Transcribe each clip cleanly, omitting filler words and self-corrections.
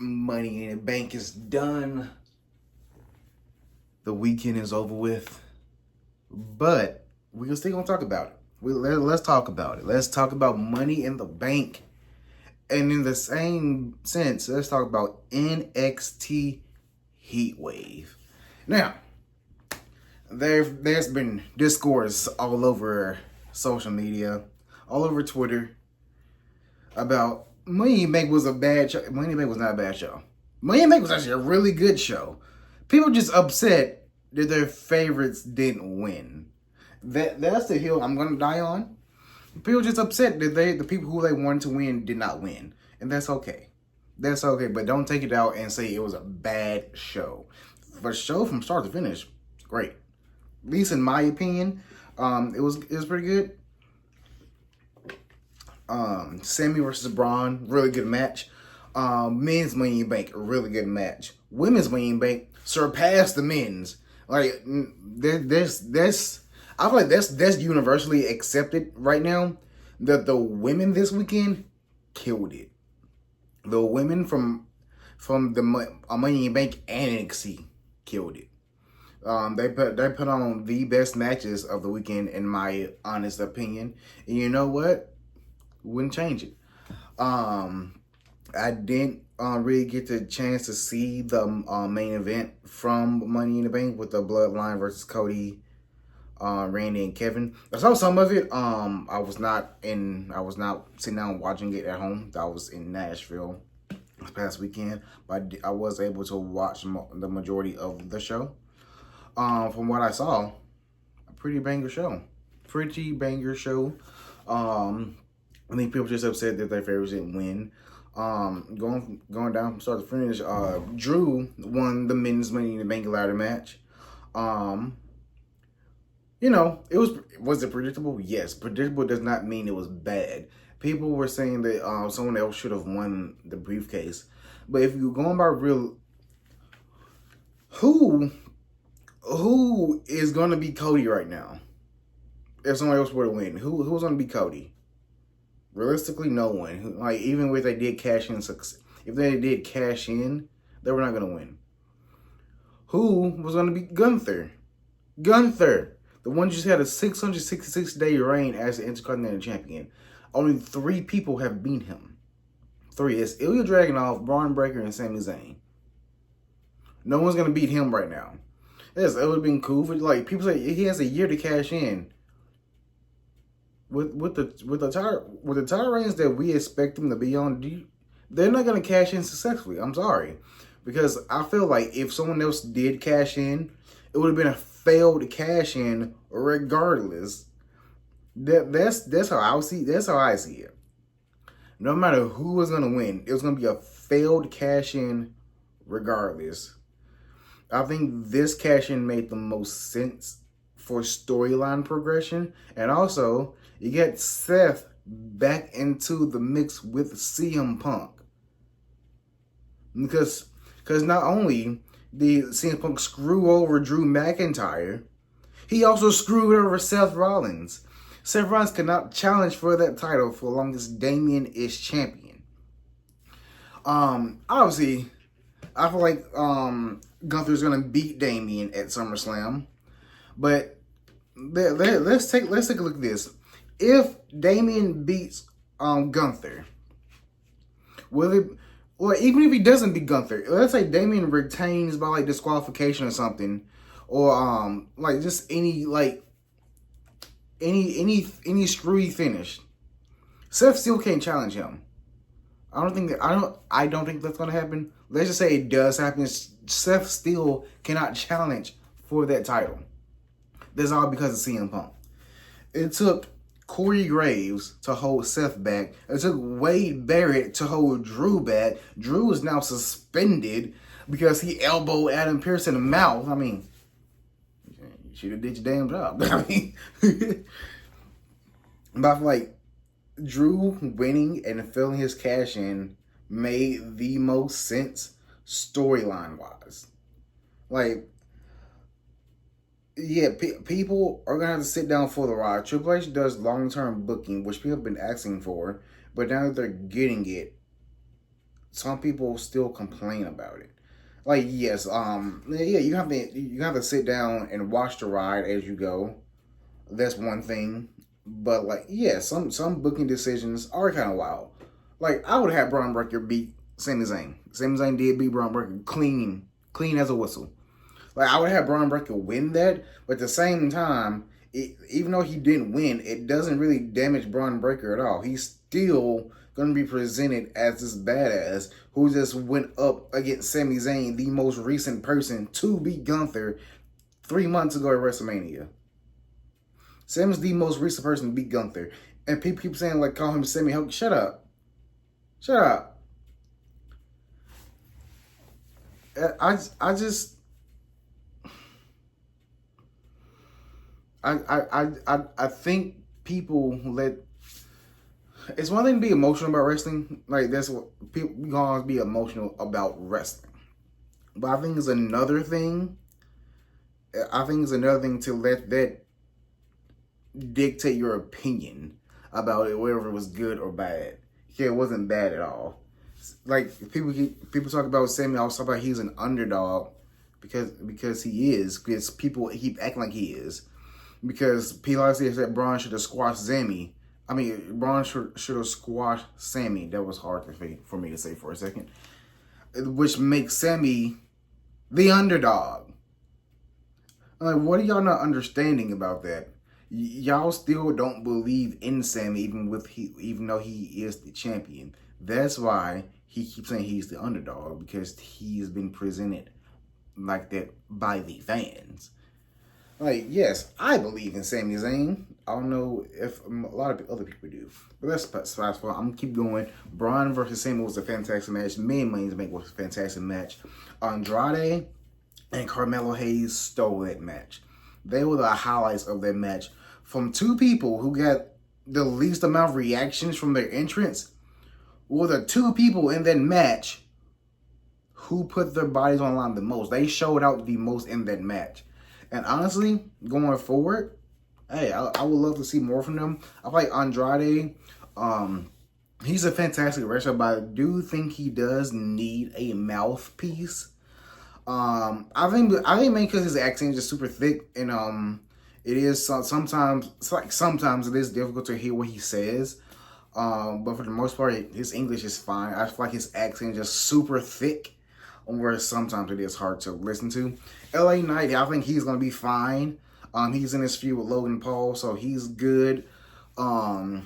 Money in the Bank is done. The weekend is over with. But we're still going to talk about it. Let's talk about it. Let's talk about Money in the Bank. And in the same sense, let's talk about NXT Heatwave. Now, there's been discourse all over social media, all over Twitter, about Money in the Bank was a bad show. Money in the Bank was not a bad show. Money in the Bank was actually a really good show. People just upset that their favorites didn't win. That's the hill I'm gonna die on. People just upset that the people who they wanted to win did not win, and that's okay. That's okay, but don't take it out and say it was a bad show. The show from start to finish, great. At least in my opinion, it was pretty good. Sammy versus Braun, really good match. Men's Money in the Bank, a really good match. Women's Money in the Bank surpassed the men's. Like I feel like that's universally accepted right now. That the women this weekend killed it. The women from the Money in the Bank and NXT killed it. They put on the best matches of the weekend in my honest opinion. And you know what? Wouldn't change it. I didn't really get the chance to see the main event from Money in the Bank with the Bloodline versus Cody, Randy, and Kevin. I saw some of it. I was not sitting down watching it at home. I was in Nashville this past weekend, but I was able to watch the majority of the show. From what I saw, a pretty banger show. I think people just upset that their favorites didn't win. Going down from start to finish, Drew won the men's Money in the Bank ladder match. Was it predictable? Yes. Predictable does not mean it was bad. People were saying that someone else should have won the briefcase. But if you're going by real, who is going to be Cody right now? If someone else were to win, who's going to be Cody? Realistically, no one. Like, even if they did cash in, they were not going to win. Who was going to be Gunther? Gunther, the one who just had a 666-day reign as the Intercontinental Champion. Only 3 people have beat him. 3. It's Ilya Dragunov, Braun Breaker, and Sami Zayn. No one's going to beat him right now. Yes, it would have been cool. Like, people say he has a year to cash in. With the title reigns that we expect them to be on, they're not going to cash in successfully. I'm sorry. Because I feel like if someone else did cash in, it would have been a failed cash in regardless. That's how I see it. No matter who was going to win, it was going to be a failed cash in regardless. I think this cash in made the most sense for storyline progression, and also you get Seth back into the mix with CM Punk. Because not only did CM Punk screw over Drew McIntyre, he also screwed over Seth Rollins. Seth Rollins cannot challenge for that title for as long as Damian is champion. Obviously, I feel like Gunther's gonna beat Damian at SummerSlam, but let's take a look at this. If Damian beats Gunther, or even if he doesn't beat Gunther, let's say Damian retains by like disqualification or something, or like just any screwy finish, Seth still can't challenge him. I don't think that's gonna happen. Let's just say it does happen. Seth still cannot challenge for that title. That's all because of CM Punk. It took Corey Graves to hold Seth back. It took Wade Barrett to hold Drew back. Drew is now suspended because he elbowed Adam Pearce in the mouth. I mean, you should have did your damn job. I mean, but I feel like Drew winning and filling his cash in made the most sense storyline wise. Like, yeah, people are going to have to sit down for the ride. Triple H does long-term booking, which people have been asking for, but now that they're getting it, some people still complain about it. Like, yes, yeah, you have to sit down and watch the ride as you go. That's one thing. But like, yeah, some booking decisions are kind of wild. Like, I would have Braun Breaker beat Sami Zayn. Sami Zayn did beat Braun Breaker clean as a whistle. Like, I would have Braun Breaker win that, but at the same time, even though he didn't win, it doesn't really damage Braun Breaker at all. He's still going to be presented as this badass who just went up against Sami Zayn, the most recent person to beat Gunther 3 months ago at WrestleMania. Sami's the most recent person to beat Gunther. And people keep saying, like, call him Sami Hulk. Shut up. Shut up. I think people let. It's one thing to be emotional about wrestling. Like, that's what people gonna be emotional about wrestling. But I think it's another thing. I think it's another thing to let that dictate your opinion about it, whether it was good or bad. Yeah, it wasn't bad at all. Like, people talk about Sami, I was talking about he's an underdog because he is. Because people keep acting like he is. Because people said Braun should have squashed Sami. I mean, Braun should have squashed Sami. That was hard for me to say for a second. Which makes Sami the underdog. I'm like, what are y'all not understanding about that? Y'all still don't believe in Sami, even though he is the champion. That's why he keeps saying he's the underdog, because he's been presented like that by the fans. Like, yes, I believe in Sami Zayn. I don't know if a lot of other people do. But that's fast forward. I'm going to keep going. Braun versus Sami was a fantastic match. Me and Money in the Bank was a fantastic match. Andrade and Carmelo Hayes stole that match. They were the highlights of that match. From two people who got the least amount of reactions from their entrance, were the two people in that match who put their bodies on the line the most. They showed out the most in that match. And honestly, going forward, hey, I would love to see more from them. I like Andrade. He's a fantastic wrestler, but I do think he does need a mouthpiece. I think maybe because his accent is just super thick, and it is sometimes it is difficult to hear what he says. But for the most part, his English is fine. I feel like his accent is just super thick, where sometimes it is hard to listen to. LA Knight, I think he's gonna be fine. He's in his feud with Logan Paul, so he's good. Who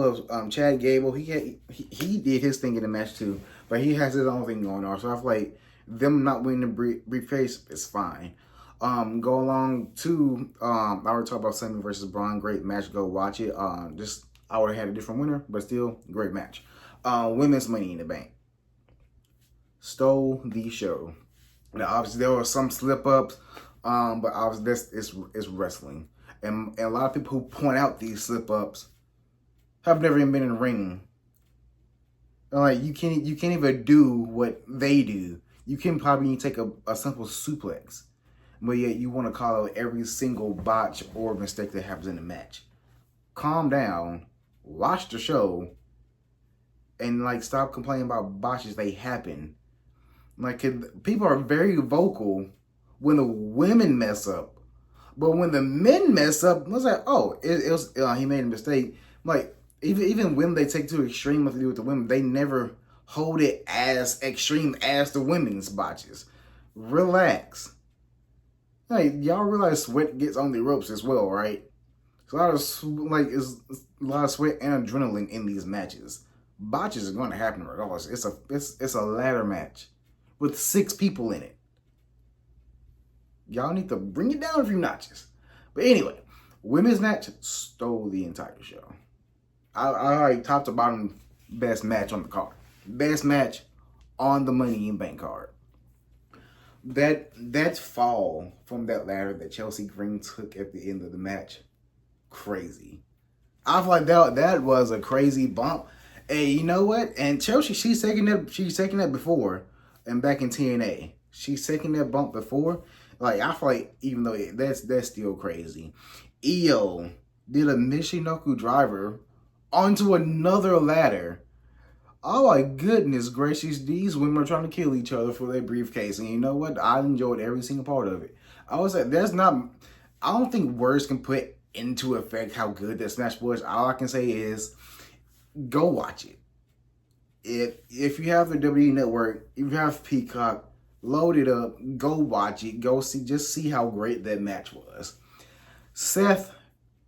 else? Chad Gable, he did his thing in the match too, but he has his own thing going on. So I feel like them not winning the briefcase is fine. Go along to I already talked about Sami versus Braun, great match. Go watch it. I would have had a different winner, but still great match. Women's Money in the Bank stole the show. Now, obviously, there were some slip-ups, but obviously, this is wrestling. And a lot of people who point out these slip-ups have never even been in the ring. Like, you can't even do what they do. You can probably take a simple suplex, but yet you want to call out every single botch or mistake that happens in the match. Calm down, watch the show, and like stop complaining about botches. They happen. Like, people are very vocal when the women mess up, but when the men mess up, it's like, oh, it was he made a mistake. Like, even when they take to extreme what they do with the women, they never hold it as extreme as the women's botches. Relax. Like, y'all realize sweat gets on the ropes as well, right? It's a lot of sweat and adrenaline in these matches. Botches are going to happen regardless. It's a ladder match with 6 people in it. Y'all need to bring it down a few notches. But anyway, women's match stole the entire show. I already top to bottom best match on the card. Best match on the Money in Bank card. That fall from that ladder that Chelsea Green took at the end of the match, crazy. I feel like that was a crazy bump. And you know what? And Chelsea, she's taken that before, and back in TNA, she's taken that bump before. Like, I feel like even though that's still crazy. Io did a Michinoku driver onto another ladder. Oh my goodness gracious, these women are trying to kill each other for their briefcase. And you know what? I enjoyed every single part of it. I was like, I don't think words can put into effect how good this match was. All I can say is go watch it. If you have the WWE Network, if you have Peacock, load it up, go watch it, just see how great that match was. Seth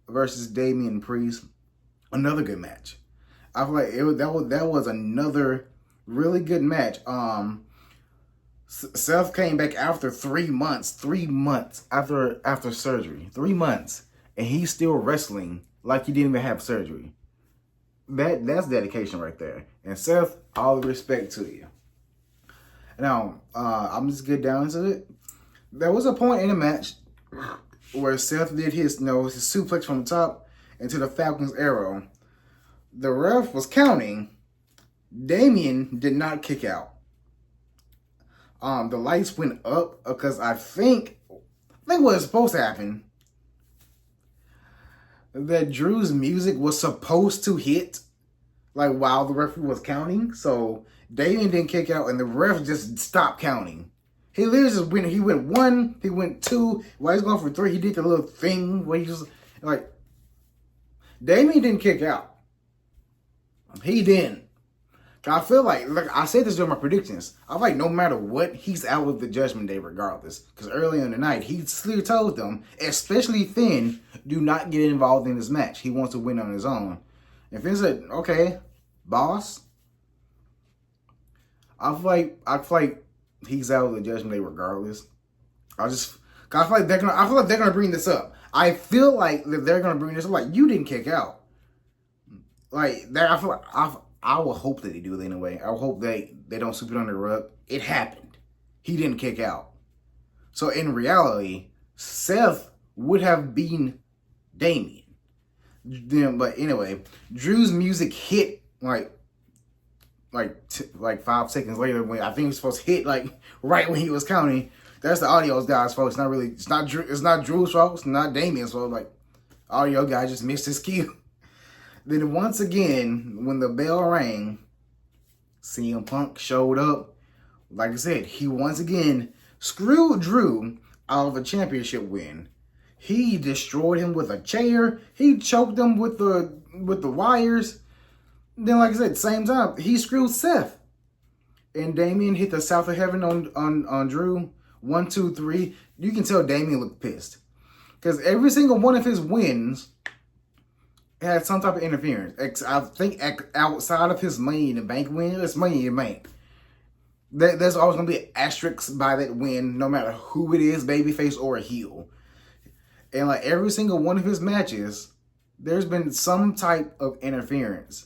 versus Damian Priest, another good match. I feel like that was another really good match. Seth came back after 3 months. 3 months after surgery. 3 months. And he's still wrestling like he didn't even have surgery. That's dedication right there. And Seth, all the respect to you. Now, I'm just get down to it. There was a point in the match where Seth did his suplex from the top into the Falcon's arrow. The ref was counting. Damian did not kick out. The lights went up because I think what was supposed to happen, that Drew's music was supposed to hit like while the referee was counting. So Damian didn't kick out and the ref just stopped counting. He literally just went, he went 1, he went 2, while he's going for 3, he did the little thing where he just like, Damian didn't kick out. He didn't. I feel like I said this during my predictions. I feel like no matter what, he's out with the Judgment Day regardless. Because earlier in the night, he clearly told them, especially Finn, do not get involved in this match. He wants to win on his own. And Finn said, okay, boss. I feel like he's out with the Judgment Day regardless. I feel like they're gonna bring this up. I feel like that they're gonna bring this up. Like, you didn't kick out. Like that, I feel like I will hope that they do it anyway. I will hope they don't sweep it under the rug. It happened. He didn't kick out. So in reality, Seth would have beaten Damian. But anyway, Drew's music hit like 5 seconds later when I think it was supposed to hit like right when he was counting. That's the audio guy's fault. It's not Drew's fault. It's not Damian's fault. Like, audio guy just missed his cue. Then once again, when the bell rang, CM Punk showed up. Like I said, he once again screwed Drew out of a championship win. He destroyed him with a chair. He choked him with the wires. Then, like I said, same time, he screwed Seth. And Damian hit the South of Heaven on Drew. 1, 2, 3. You can tell Damian looked pissed. Because every single one of his wins had some type of interference. I think outside of his Money in the Bank win, it's Money in the Bank. There's always going to be an asterisk by that win, no matter who it is, babyface or a heel. And like every single one of his matches, there's been some type of interference.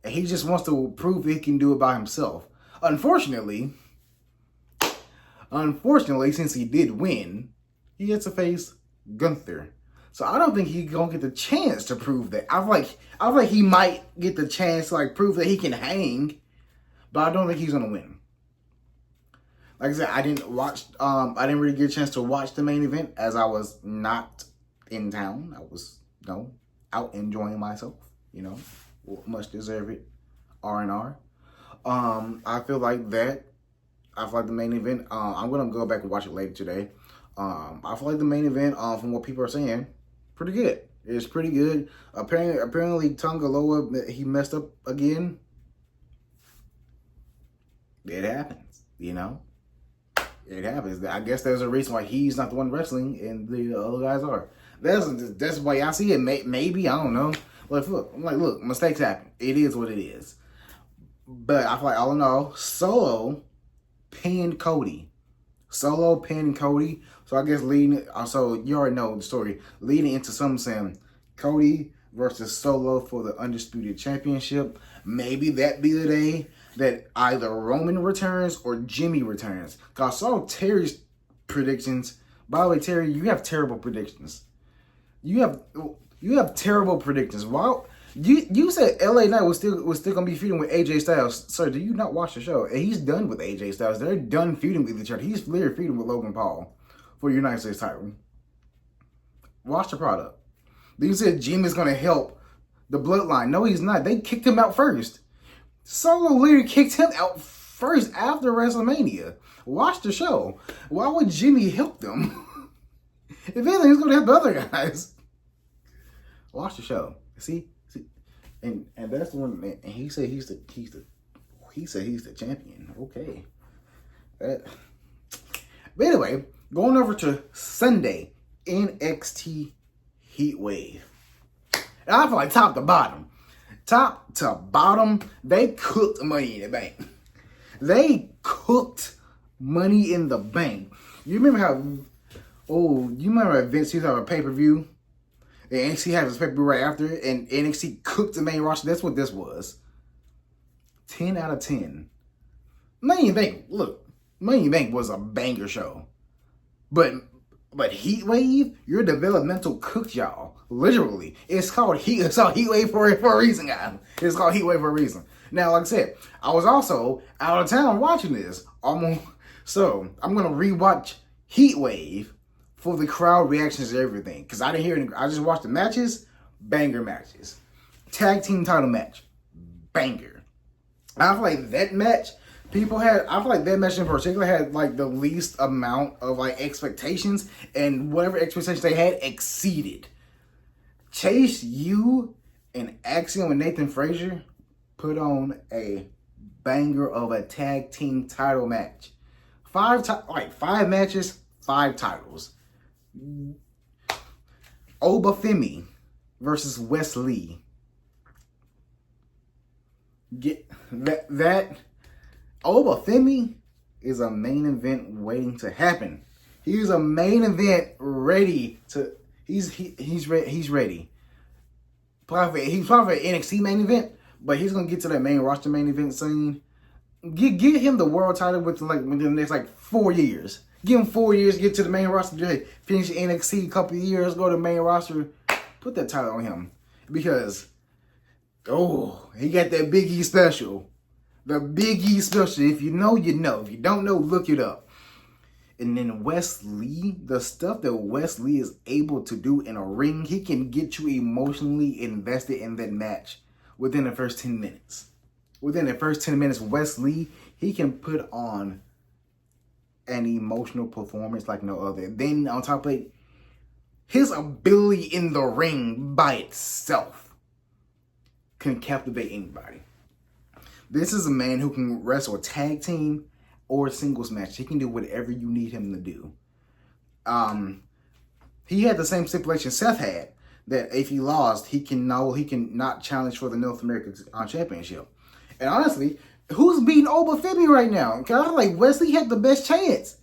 And he just wants to prove he can do it by himself. Unfortunately, since he did win, he gets to face Gunther. So I don't think he's gonna get the chance to prove that. I feel like he might get the chance to like prove that he can hang, but I don't think he's gonna win. Like I said, I didn't really get a chance to watch the main event as I was not in town. I was out enjoying myself. Much deserved R&R. I feel like the main event. I'm gonna go back and watch it later today. I feel like the main event, from what people are saying, pretty good. It's pretty good. Apparently Tonga Loa, he messed up again. It happens, It happens. I guess there's a reason why he's not the one wrestling and the other guys are. That's why I see it. Maybe, I don't know. Look, mistakes happen. It is what it is. But I feel like, all in all, Solo pinned Cody. So I guess so you already know the story. Leading into SummerSlam, Cody versus Solo for the Undisputed Championship. Maybe that be the day that either Roman returns or Jimmy returns. Because I saw Terry's predictions. By the way, Terry, you have terrible predictions. You have terrible predictions. Wow. You said LA Knight was still gonna be feuding with AJ Styles. Sir, do you not watch the show? And he's done with AJ Styles. They're done feuding with each other. He's literally feuding with Logan Paul for the United States title. Watch the product. Then you said Jimmy's gonna help the bloodline. No, he's not. They kicked him out first. Solo literally kicked him out first after WrestleMania. Watch the show. Why would Jimmy help them? If anything, he's gonna help the other guys. Watch the show. See, and that's the one. And he said he's the champion. Okay. But anyway, going over to Sunday, NXT Heatwave. And I feel like top to bottom, they cooked Money in the Bank. They cooked Money in the Bank. You remember how? Oh, you remember Vince used to have a pay-per-view? And NXT had his pay-per-view right after it, and NXT cooked the main roster. That's what this was. 10 out of 10. Money in the Bank. Look, Money in the Bank was a banger show, but Heatwave, you're developmental cook, y'all. Literally, it's called Heatwave for a reason, guys. It's called Heatwave for a reason. Now, like I said, I was also out of town watching this. So I'm gonna rewatch Heatwave for the crowd reactions and everything, because I didn't hear any. I just watched the matches, banger matches. Tag team title match, banger. I feel like that match. I feel like that match in particular had like the least amount of like expectations, and whatever expectations they had exceeded. Chase U and Axiom and Nathan Frazier put on a banger of a tag team title match. 5 matches, 5 titles. Obafemi versus Wes Lee. Get that Obafemi is a main event waiting to happen. He's a main event ready to. He's ready. He's ready. He's probably an NXT main event, but he's gonna get to that main roster main event scene. Get him the world title within the next 4 years. Give him 4 years, get to the main roster. Finish NXT a couple of years, go to the main roster. Put that title on him because he got that Big E special. The Big E special. If you know, you know. If you don't know, look it up. And then Wes Lee, the stuff that Wes Lee is able to do in a ring, he can get you emotionally invested in that match within the first 10 minutes. Within the first 10 minutes, Wes Lee, he can put on an emotional performance like no other. Then on top of it, his ability in the ring by itself can captivate anybody. This is a man who can wrestle a tag team or a singles match. He can do whatever you need him to do. He had the same stipulation Seth had, that if he lost, he can not challenge for the North American Championship. And honestly, who's beating Obafemi right now? Because I feel like Wesley had the best chance.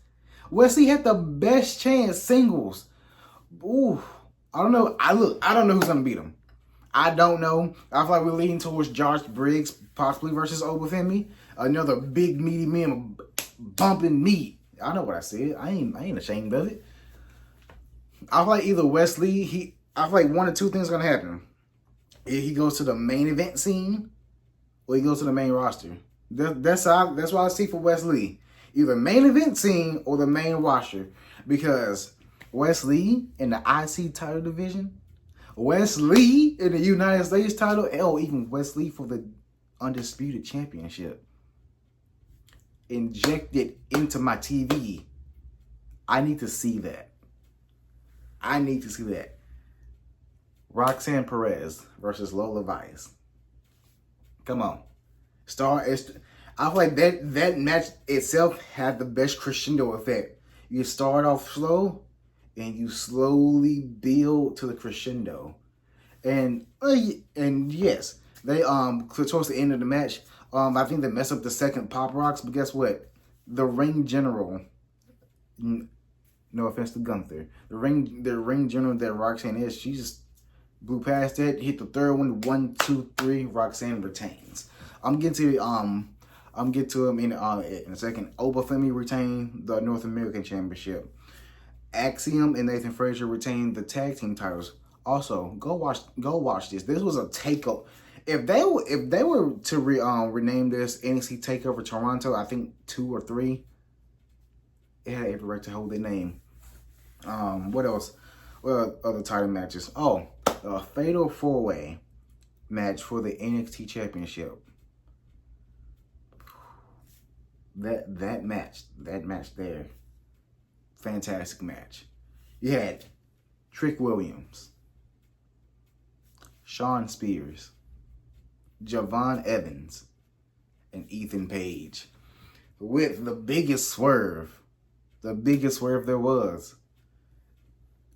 Wesley had the best chance singles. Ooh, I don't know. I don't know who's gonna beat him. I don't know. I feel like we're leaning towards Josh Briggs possibly versus Obafemi. Another big meaty man bumping meat. I know what I said. I ain't ashamed of it. I feel like either Wesley, I feel like one or two things are gonna happen. If he goes to the main event scene, or he goes to the main roster. That's what I see for Wesley. Either main event scene or the main roster. Because Wesley in the IC title division, Wesley in the United States title, or even Wesley for the Undisputed Championship. Injected into my TV. I need to see that. Roxanne Perez versus Lola Vice. Come on. I feel like that match itself had the best crescendo effect. You start off slow and you slowly build to the crescendo. And yes, they towards the end of the match, I think they messed up the second Pop Rocks, but guess what? The ring general, no offense to Gunther, the ring general that Roxanne is, she just blew past that, hit the third one, 1, 2, 3, Roxanne retains. I'm getting to him in a second. Obafemi retained the North American Championship. Axiom and Nathan Frazier retained the tag team titles. Also, go watch this. This was a takeover. If they were to rename this NXT Takeover Toronto, I think 2 or 3, it had every right to hold their name. What else? Well, other title matches. Oh, a fatal 4-way match for the NXT Championship. That match there, fantastic match. You had Trick Williams, Shawn Spears, Javon Evans, and Ethan Page with the biggest swerve there was.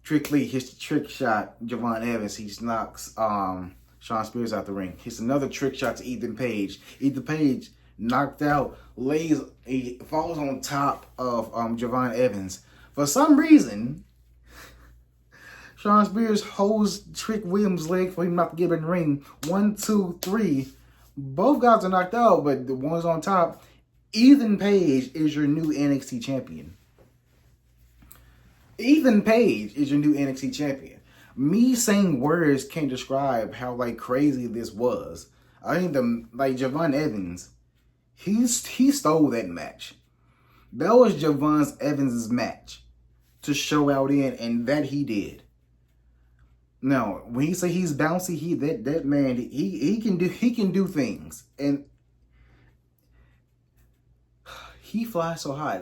Trick Lee hits the trick shot. Javon Evans, he knocks Shawn Spears out the ring. Hits another trick shot to Ethan Page. Ethan Page knocked out, he falls on top of Javon Evans. For some reason, Shawn Spears holds Trick Williams' leg for him not to get in the ring. 1, 2, 3. Both guys are knocked out, but the one's on top. Ethan Page is your new NXT champion. Ethan Page is your new NXT champion. Me saying words can't describe how crazy this was. I think Javon Evans, he stole that match. That was Javon Evans' match to show out in, and that he did. Now, when he say he's bouncy, that man, he can do things, and he flies so high.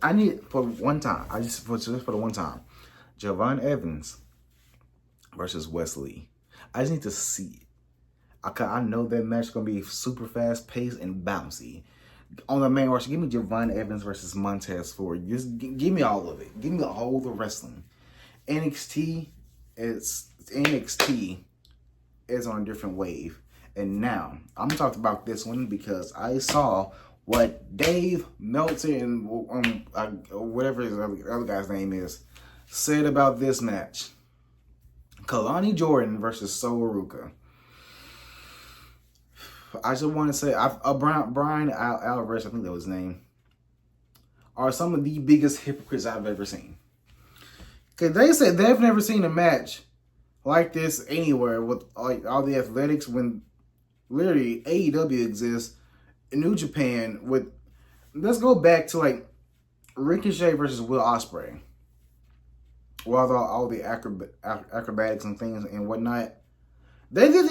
I need for one time. Just for the one time, Javon Evans versus Wesley. I just need to see it. I know that match is gonna be super fast paced and bouncy. On the main roster, give me Javon Evans versus Montez Ford. Just give me all of it. Give me all the wrestling. NXT is on a different wave, and now I'm gonna talk about this one because I saw what Dave Meltzer and whatever his other guy's name is said about this match. Kalani Jordan versus Sol Ruka. I just want to say, Brian Alvarez, I think that was his name, are some of the biggest hypocrites I've ever seen. Because they said they've never seen a match like this anywhere with all the athletics when literally AEW exists. New Japan with, let's go back to Ricochet versus Will Ospreay. With all the acrobatics and things and whatnot. They did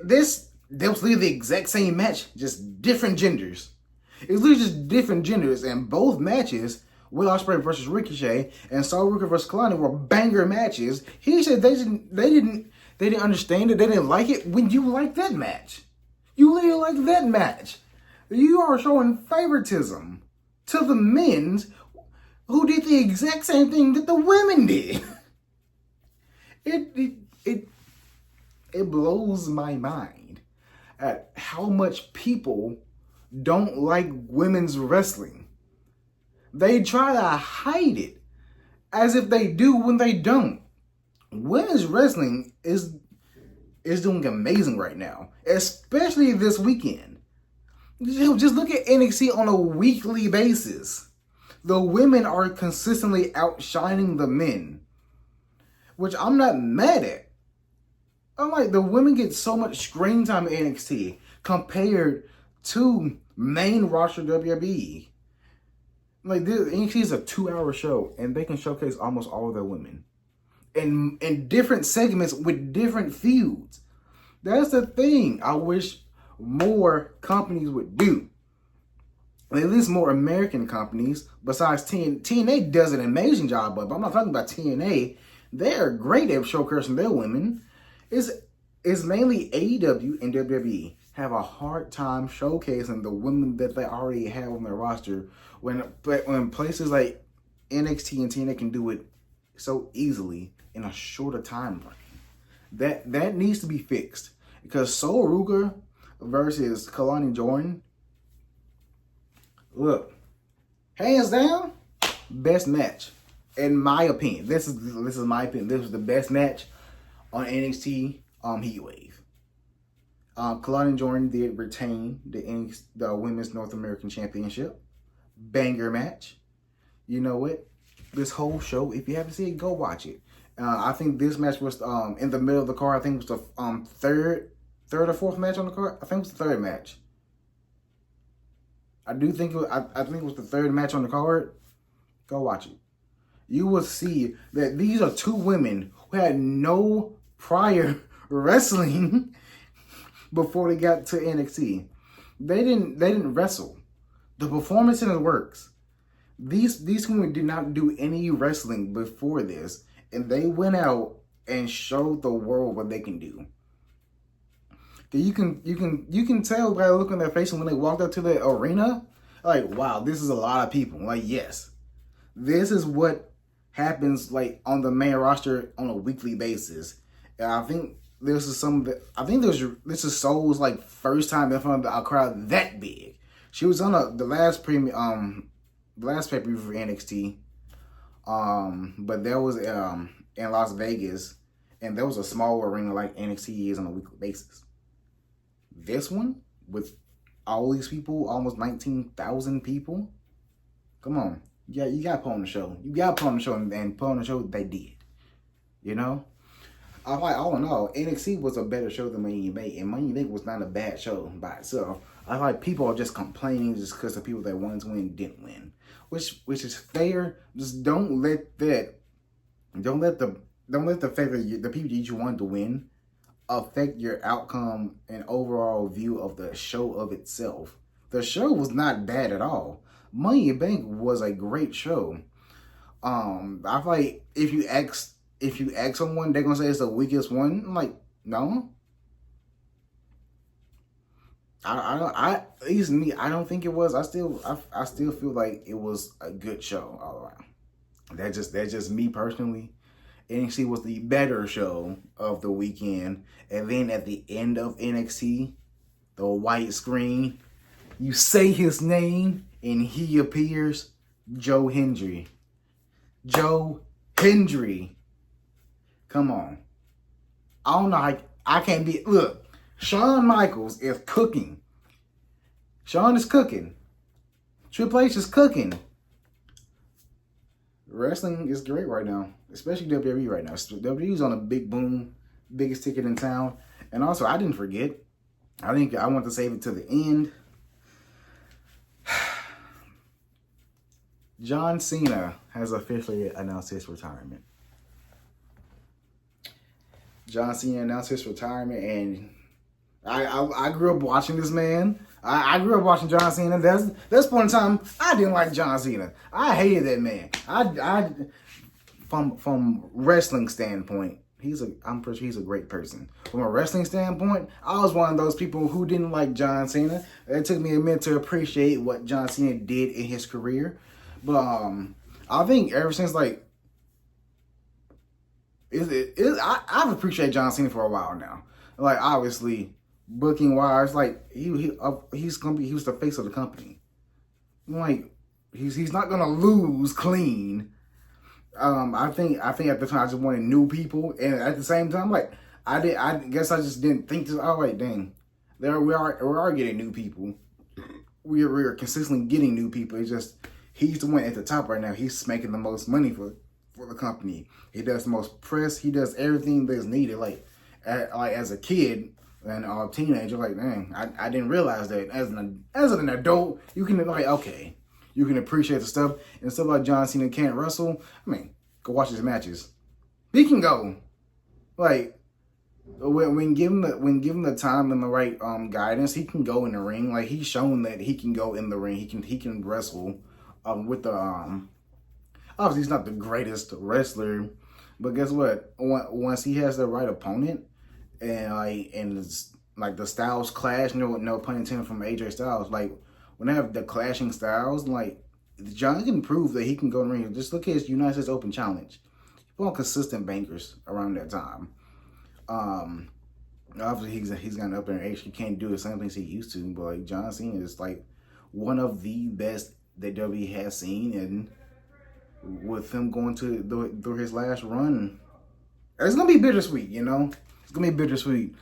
this was literally the exact same match, just different genders. It was literally just different genders, and both matches, Will Ospreay versus Ricochet and Sol Ruka versus Kalani, were banger matches. He said they didn't understand it, they didn't like it. When you like that match, you literally like that match. You are showing favoritism to the men who did the exact same thing that the women did. It blows my mind at how much people don't like women's wrestling. They try to hide it as if they do when they don't. Women's wrestling is doing amazing right now, especially this weekend. Just look at NXT on a weekly basis. The women are consistently outshining the men, which I'm not mad at. I'm the women get so much screen time in NXT compared to main roster WWE. This NXT is a 2-hour show, and they can showcase almost all of their women in different segments with different feuds. That's the thing I wish more companies would do. At least more American companies, besides TNA does an amazing job, but I'm not talking about TNA. They're great at showcasing their women. It's mainly AEW and WWE have a hard time showcasing the women that they already have on their roster when places like NXT and TNA can do it so easily in a shorter time frame. That needs to be fixed, because Sol Ruka versus Kalani Jordan, look, hands down, best match in my opinion. This is my opinion. This was the best match on NXT Heatwave. Kalani Jordan did retain the Women's North American Championship. Banger match. You know what? This whole show, if you haven't seen it, go watch it. I think this match was in the middle of the card. I think it was the third or fourth match on the card. I think it was the third match. I think it was the third match on the card. Go watch it. You will see that these are two women who had no prior wrestling before they got to NXT. They didn't wrestle. The performance in it works. These women did not do any wrestling before this, and they went out and showed the world what they can do. You can tell by looking at their faces when they walked up to the arena, like, wow, this is a lot of people. Like, yes, this is what happens like on the main roster on a weekly basis. And I think this is this is Soul's like first time in front of a crowd that big. She was on the last pay-per-view for NXT. But that was in Las Vegas, and there was a small arena like NXT is on a weekly basis. This one, with all these people, almost 19,000 people, come on. Yeah, you got to put on the show. You got to put on the show, and put on the show they did. You know? I'm like, all in all, NXT was a better show than Money in the Bank, and Money in the Bank was not a bad show by itself. I like people are just complaining just because the people that wanted to win didn't win, which is fair. Just don't let the fact that the people that you wanted to win affect your outcome and overall view of the show of itself. The show was not bad at all. Money in the Bank was a great show. I feel like if you ask someone, they're gonna say it's the weakest one. I'm like, no. At least me, I don't think it was. I still feel like it was a good show all around. That's just me personally. NXT was the better show of the weekend. And then at the end of NXT, the white screen, you say his name and he appears, Joe Hendry. Joe Hendry. Come on. I don't know. I can't be. Look, Shawn Michaels is cooking. Shawn is cooking. Triple H is cooking. Wrestling is great right now, especially WWE right now. WWE's on a big boom, biggest ticket in town. And also, I didn't forget. I think I want to save it to the end. John Cena has officially announced his retirement. John Cena announced his retirement, and I grew up watching this man. I grew up watching John Cena. That's point in time I didn't like John Cena. I hated that man. I from wrestling standpoint, I'm pretty sure he's a great person. From a wrestling standpoint, I was one of those people who didn't like John Cena. It took me a minute to appreciate what John Cena did in his career. But I think ever since like I've appreciated John Cena for a while now. Like obviously booking wise, like he was the face of the company. Like he's not gonna lose clean. I think at the time I just wanted new people, and at the same time, like I guess I just didn't think this. Oh wait, dang, we are getting new people. We are consistently getting new people. It's just he's the one at the top right now. He's making the most money for the company. He does the most press. He does everything that's needed. Like as a kid and a teenager, like dang, I didn't realize that as an adult, you can like okay. You can appreciate the stuff. And stuff like John Cena can't wrestle. I mean, go watch his matches. He can go. Like, when given the time and the right guidance, he can go in the ring. Like, he's shown that he can go in the ring. He can wrestle with the... obviously, he's not the greatest wrestler. But guess what? Once he has the right opponent, and the styles clash, no pun intended from AJ Styles, like... When they have the clashing styles, like, John can prove that he can go in the ring. Just look at his United States Open Challenge. He put on consistent bangers around that time. Obviously, he's gotten up in age. He can't do the same things he used to. But, like, John Cena is, like, one of the best that WWE has seen. And with him going through his last run, it's going to be bittersweet, you know? It's going to be bittersweet.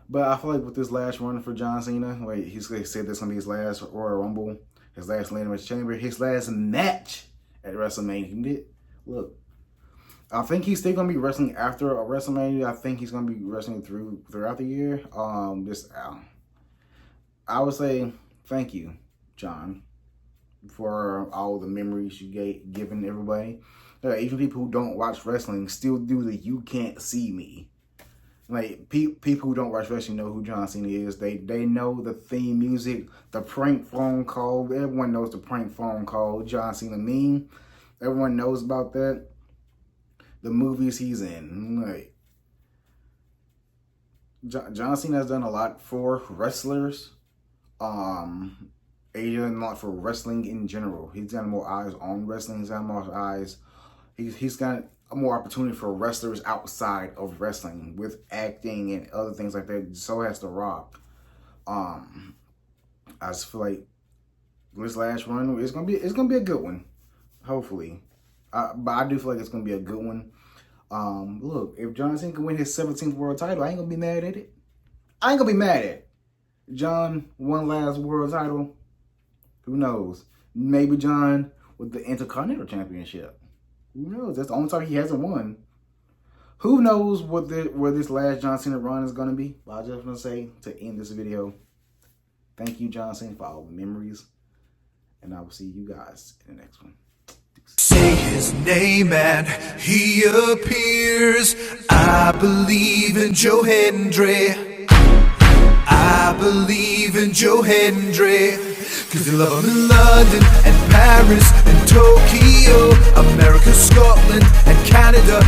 But I feel like with this last run for John Cena, like he said this is going to be his last Royal Rumble, his last Elimination Chamber, his last match at WrestleMania. Look, I think he's still going to be wrestling after a WrestleMania. I think he's going to be wrestling throughout the year. I would say thank you, John, for all the memories you given everybody. Even people who don't watch wrestling still do the "you can't see me." Like people who don't watch wrestling know who John Cena is. They know the theme music, the prank phone call. Everyone knows the prank phone call. John Cena meme. Everyone knows about that. The movies he's in. Like John Cena has done a lot for wrestlers. He's done a lot for wrestling in general. He's got more eyes on wrestling. He's got more eyes. He's got more opportunity for wrestlers outside of wrestling with acting and other things like that. So has The Rock. I just feel like this last run it's gonna be a good one, hopefully. But I do feel like it's gonna be a good one. Look, if John Cena can win his 17th world title, I ain't gonna be mad at it. I ain't gonna be mad at it. John won last world title. Who knows? Maybe John with the Intercontinental Championship. Who knows? That's the only time he hasn't won. Who knows where this last John Cena run is going to be? But I just want to say, to end this video, thank you, John Cena, for all the memories. And I will see you guys in the next one. Say his name and he appears. I believe in Joe Hendry. I believe in Joe Hendry. Cause they love him in London and Paris and Tokyo, America, Scotland and Canada.